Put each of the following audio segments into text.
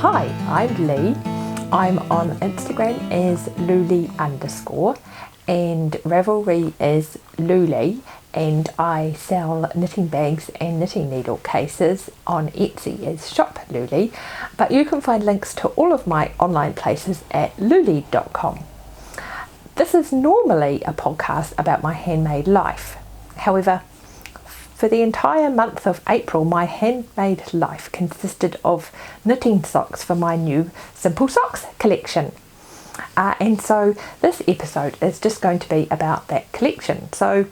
Hi, I'm Lee. I'm on Instagram as Louleigh _ and Ravelry is Louleigh, and I sell knitting bags and knitting needle cases on Etsy as Shop Louleigh, but you can find links to all of my online places at louleigh.com. This is normally a podcast about my handmade life. However, for the entire month of April, my handmade life consisted of knitting socks for my new Simple Socks collection. And so this episode is just going to be about that collection. So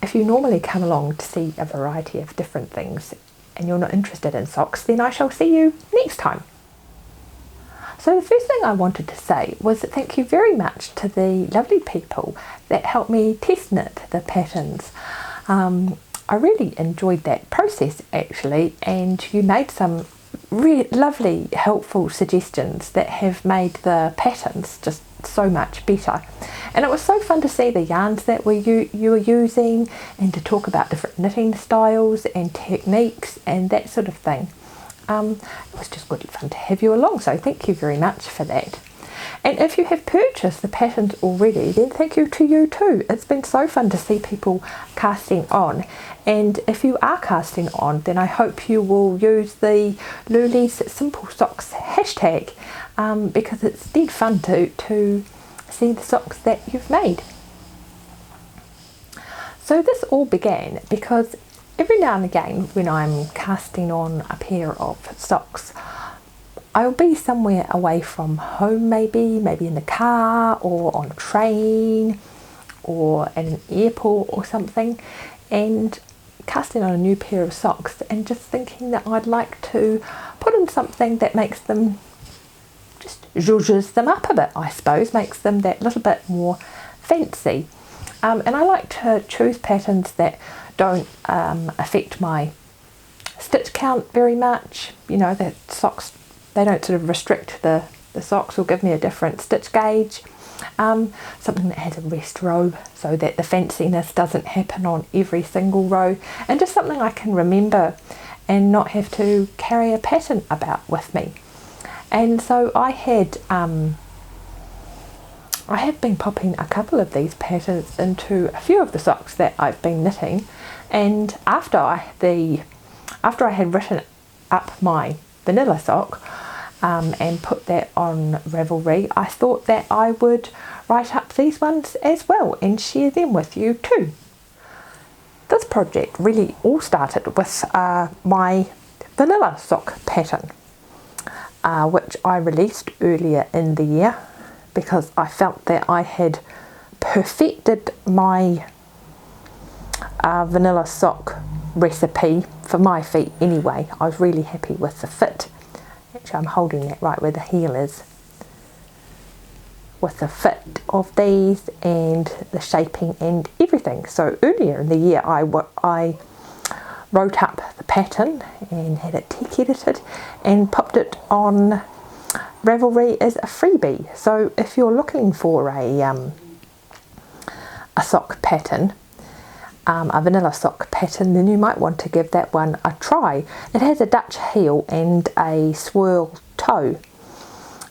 if you normally come along to see a variety of different things and you're not interested in socks, then I shall see you next time. So the first thing I wanted to say was thank you very much to the lovely people that helped me test knit the patterns. I really enjoyed that process actually, and you made some lovely helpful suggestions that have made the patterns just so much better. And it was so fun to see the yarns that you were using and to talk about different knitting styles and techniques and that sort of thing. It was just good fun to have you along, so thank you very much for that. And if you have purchased the patterns already, then thank you to you too. It's been so fun to see people casting on. And if you are casting on, then I hope you will use the Louleigh's Simple Socks hashtag because it's dead fun to see the socks that you've made. So this all began because every now and again when I'm casting on a pair of socks, I'll be somewhere away from home, maybe in the car or on a train or at an airport or something, and casting on a new pair of socks and just thinking that I'd like to put in something that makes them, just zhuzhes them up a bit, I suppose, makes them that little bit more fancy. And I like to choose patterns that don't affect my stitch count very much, that socks, they don't sort of restrict the socks or give me a different stitch gauge. Something that has a rest row so that the fanciness doesn't happen on every single row, and just something I can remember and not have to carry a pattern about with me. And so I have been popping a couple of these patterns into a few of the socks that I've been knitting, and after I had written up my vanilla sock and put that on Ravelry, I thought that I would write up these ones as well and share them with you too. This project really all started with my vanilla sock pattern, which I released earlier in the year because I felt that I had perfected my vanilla sock recipe for my feet anyway. I was really happy with the fit. Actually, I'm holding that right where the heel is. With the fit of these and the shaping and everything. So earlier in the year I wrote up the pattern and had it tech edited and popped it on Ravelry as a freebie. So if you're looking for a sock pattern, a vanilla sock pattern, then you might want to give that one a try. It has a Dutch heel and a swirl toe.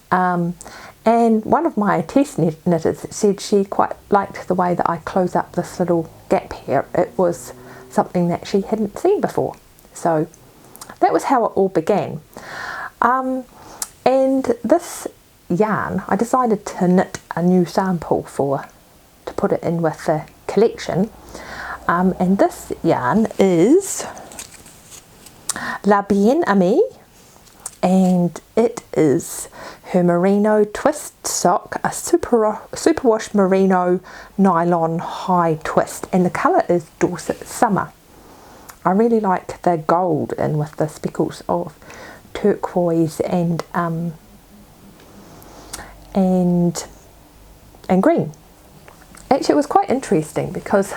And one of my test knitters said she quite liked the way that I close up this little gap here. It was something that she hadn't seen before. So that was how it all began. And this yarn, I decided to knit a new sample to put it in with the collection. And this yarn is La Bien Amie, and it is her merino twist sock, a superwash merino nylon high twist, and the colour is Dorset Summer. I really like the gold in with the speckles of turquoise and green. Actually, it was quite interesting because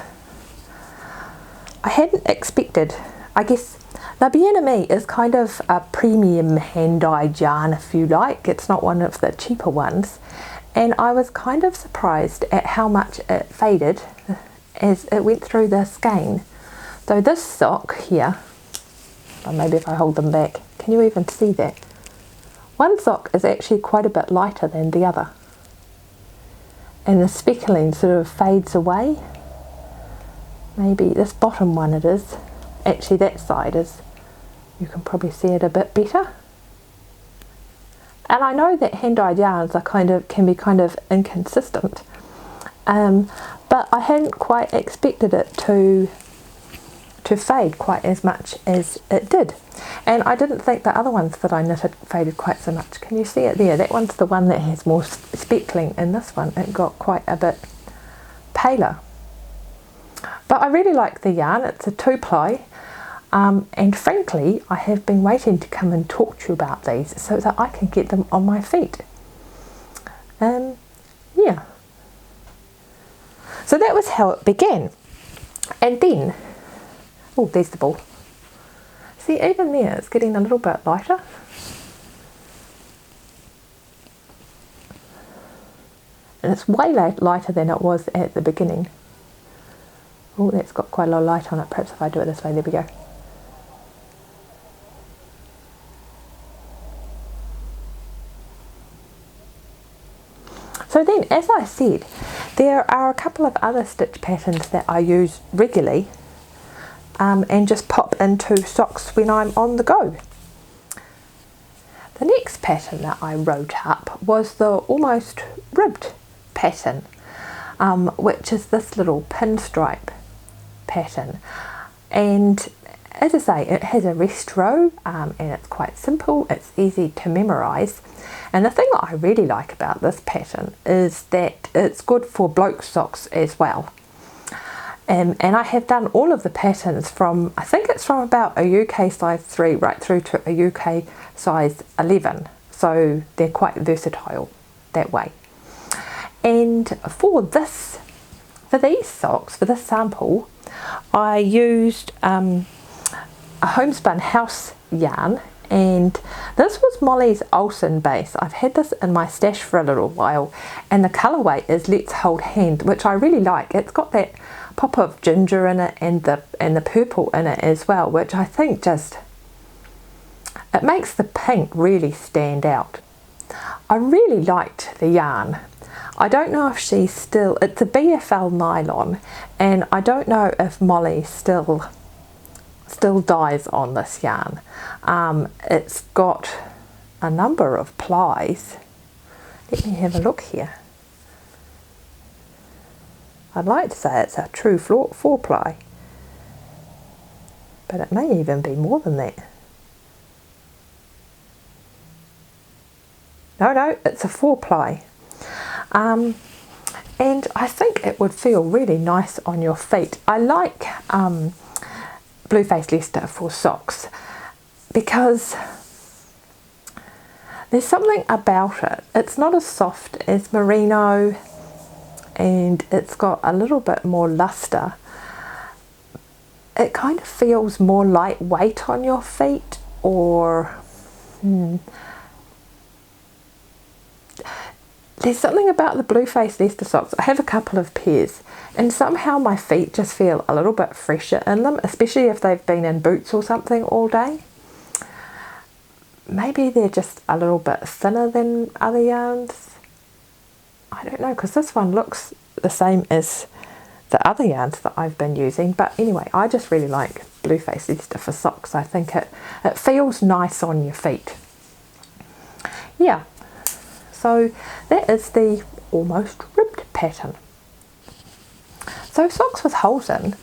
I hadn't expected, I guess La Bien Amie is kind of a premium hand-dyed yarn, if you like. It's not one of the cheaper ones. And I was kind of surprised at how much it faded as it went through the skein. So this sock here, or maybe if I hold them back, can you even see that? One sock is actually quite a bit lighter than the other, and the speckling sort of fades away. Maybe this bottom one it is. Actually that side is, you can probably see it a bit better. And I know that hand-dyed yarns are can be kind of inconsistent, but I hadn't quite expected it to fade quite as much as it did. And I didn't think the other ones that I knitted faded quite so much. Can you see it there? That one's the one that has more speckling, and this one it got quite a bit paler. But I really like the yarn. It's a 2-ply, and frankly I have been waiting to come and talk to you about these so that I can get them on my feet. Yeah, so that was how it began. And then, oh, there's the ball. See, even there it's getting a little bit lighter. And it's way lighter than it was at the beginning. Oh, that's got quite a lot of light on it. Perhaps if I do it this way, there we go. So then, as I said, there are a couple of other stitch patterns that I use regularly and just pop into socks when I'm on the go. The next pattern that I wrote up was the almost ribbed pattern, which is this little pinstripe pattern. And as I say, it has a rest row and it's quite simple, it's easy to memorise. And the thing that I really like about this pattern is that it's good for bloke socks as well. And I have done all of the patterns from, I think it's from about a UK size 3 right through to a UK size 11. So they're quite versatile that way. And for these socks, for this sample, I used a homespun house yarn, and this was Molly's Olsen base. I've had this in my stash for a little while, and the colourway is Let's Hold Hand, which I really like. It's got that pop of ginger in it and the purple in it as well, which I think just, it makes the pink really stand out. I really liked the yarn. I don't know if she's still, it's a BFL nylon, and I don't know if Molly still dyes on this yarn. It's got a number of plies. Let me have a look here. I'd like to say it's a true 4-ply, but it may even be more than that. No, it's a 4-ply. And I think it would feel really nice on your feet. I like Blueface Leicester for socks because there's something about it. It's not as soft as merino, and it's got a little bit more luster. It kind of feels more lightweight on your feet, or there's something about the Blueface Leicester socks. I have a couple of pairs, and somehow my feet just feel a little bit fresher in them, especially if they've been in boots or something all day. Maybe they're just a little bit thinner than other yarns. I don't know, because this one looks the same as the other yarns that I've been using. But anyway, I just really like Blueface Leicester for socks. I think it feels nice on your feet. Yeah, so that is the almost ribbed pattern. So Socks with Holes In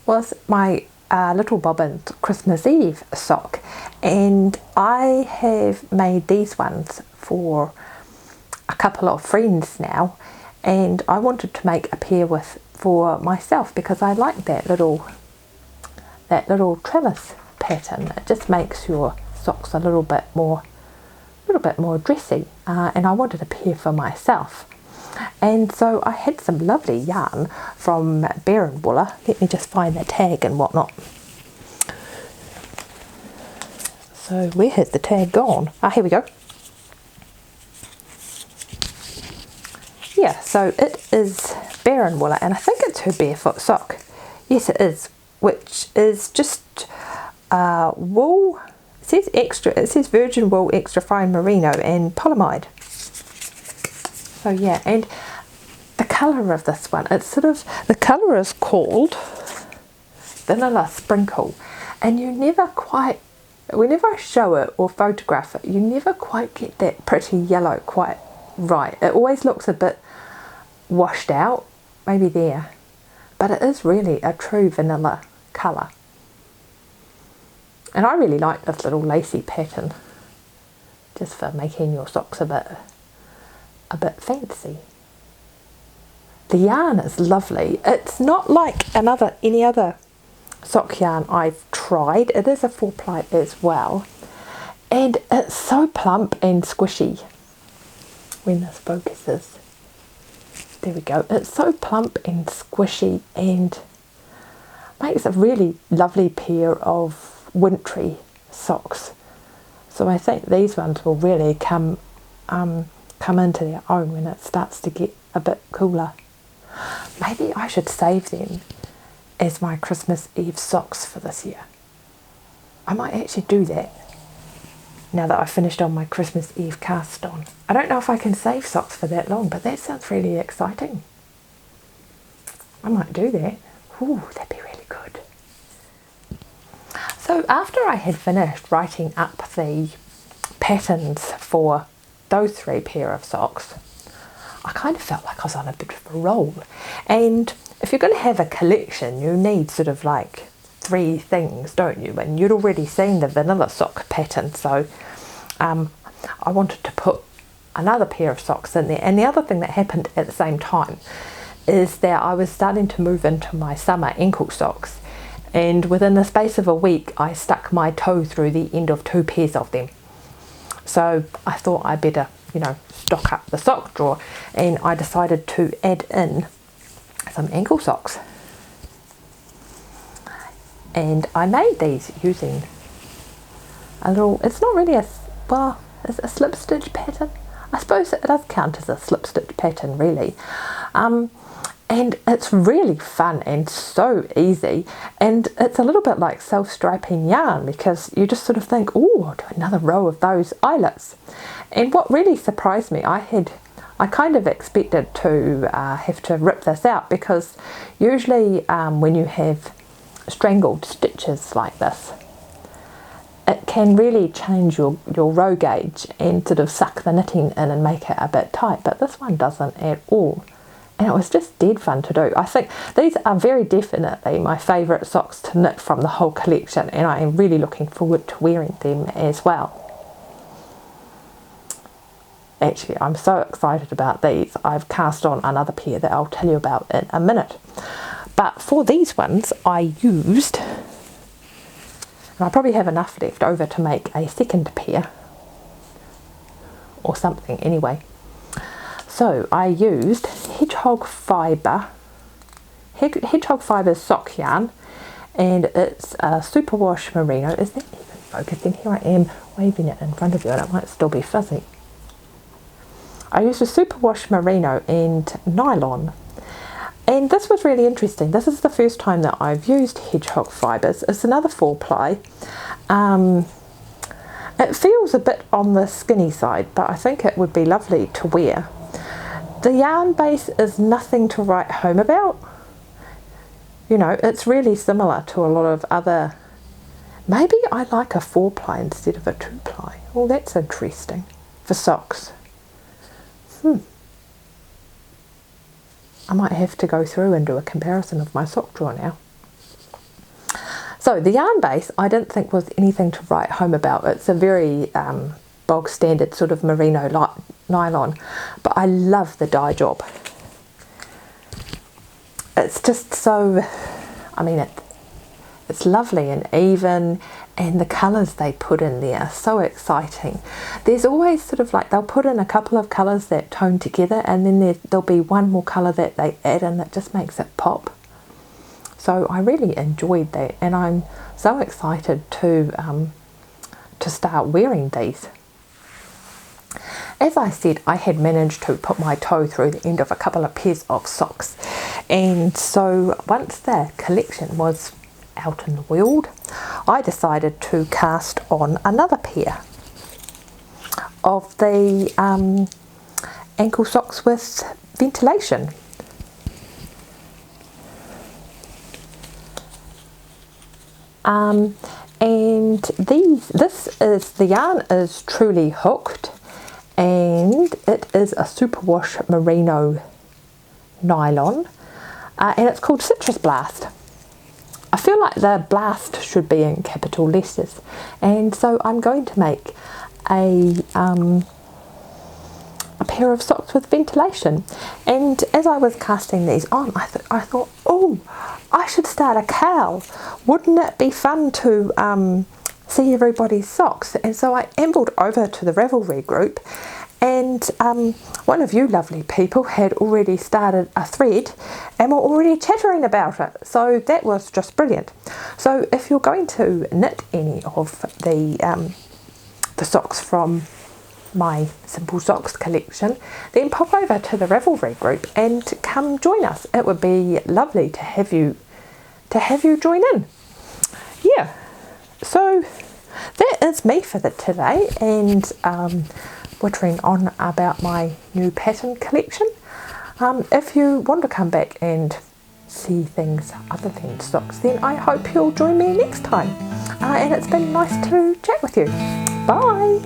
was my Little Bobbins Christmas Eve sock, and I have made these ones for a couple of friends now, and I wanted to make a pair for myself because I like that little trellis pattern. It just makes your socks a little bit more dressy, and I wanted a pair for myself. And so I had some lovely yarn from Bear and Wooler. Let me just find the tag and whatnot. So where has the tag gone? Ah, here we go. Yeah, so it is Bear and Wooler, and I think it's her barefoot sock. Yes, it is, which is just wool. It says extra, it says virgin wool, extra fine merino and polyamide. So yeah, and the colour of this one, it's sort of, the colour is called Vanilla Sprinkle, and you never quite, whenever I show it or photograph it, you never quite get that pretty yellow quite right. It always looks a bit washed out, maybe there, but it is really a true vanilla colour. And I really like this little lacy pattern, just for making your socks a bit fancy. The yarn is lovely. It's not like any other sock yarn I've tried. It is a 4-ply as well, and it's so plump and squishy. When this focuses, there we go. It's so plump and squishy and makes a really lovely pair of wintry socks. So I think these ones will really come into their own when it starts to get a bit cooler. Maybe I should save them as my Christmas Eve socks for this year. I might actually do that now that I've finished on my Christmas Eve cast on. I don't know if I can save socks for that long, but that sounds really exciting. I might do that. Ooh, that'd be really good. So after I had finished writing up the patterns for those 3 pair of socks, I kind of felt like I was on a bit of a roll. And if you're going to have a collection, you need sort of like 3 things, don't you? And you'd already seen the vanilla sock pattern, so I wanted to put another pair of socks in there. And the other thing that happened at the same time is that I was starting to move into my summer ankle socks, and within the space of a week I stuck my toe through the end of 2 pairs of them. So I thought I better, you know, stock up the sock drawer, and I decided to add in some ankle socks. And I made these using a little, it's not really it's a slip stitch pattern. I suppose it does count as a slip stitch pattern, really. And it's really fun and so easy, and it's a little bit like self-striping yarn, because you just sort of think, oh, I'll do another row of those eyelets. And what really surprised me, I kind of expected to have to rip this out, because usually when you have strangled stitches like this, it can really change your row gauge and sort of suck the knitting in and make it a bit tight, but this one doesn't at all. And it was just dead fun to do. I think these are very definitely my favourite socks to knit from the whole collection, and I am really looking forward to wearing them as well. Actually, I'm so excited about these. I've cast on another pair that I'll tell you about in a minute. But for these ones I used, and I probably have enough left over to make a second pair or something anyway. So I used Hedgehog Fibre sock yarn, and it's a superwash merino. Is that even focusing? Here I am waving it in front of you, and it might still be fuzzy. I used a superwash merino and nylon, and this was really interesting. This is the first time that I've used Hedgehog Fibres. It's another 4-ply. It feels a bit on the skinny side, but I think it would be lovely to wear. The yarn base is nothing to write home about. You know, it's really similar to a lot of other. Maybe I like a 4-ply instead of a 2-ply. Oh, that's interesting. For socks. I might have to go through and do a comparison of my sock drawer now. So the yarn base I didn't think was anything to write home about. It's a very bog standard sort of merino nylon, but I love the dye job. It's just so, I mean, it's lovely and even, and the colours they put in there are so exciting. There's always sort of like, they'll put in a couple of colours that tone together, and then there'll be one more colour that they add in that just makes it pop. So I really enjoyed that, and I'm so excited to start wearing these. As I said, I had managed to put my toe through the end of a couple of pairs of socks, and so once the collection was out in the world, I decided to cast on another pair of the ankle socks with ventilation. And the yarn is truly hooked, and it is a superwash merino nylon, and it's called Citrus Blast. I feel like the blast should be in capital letters, and so I'm going to make a pair of socks with ventilation. And as I was casting these on, I thought, oh, I should start a cowl. Wouldn't it be fun to see everybody's socks? And so I ambled over to the Ravelry group, and one of you lovely people had already started a thread and were already chattering about it. So that was just brilliant. So if you're going to knit any of the socks from my Simple Socks collection, then pop over to the Ravelry group and come join us. It would be lovely to have you join in. Yeah, so that is me for today, and wittering on about my new pattern collection. If you want to come back and see things other than socks, then I hope you'll join me next time. And it's been nice to chat with you. Bye.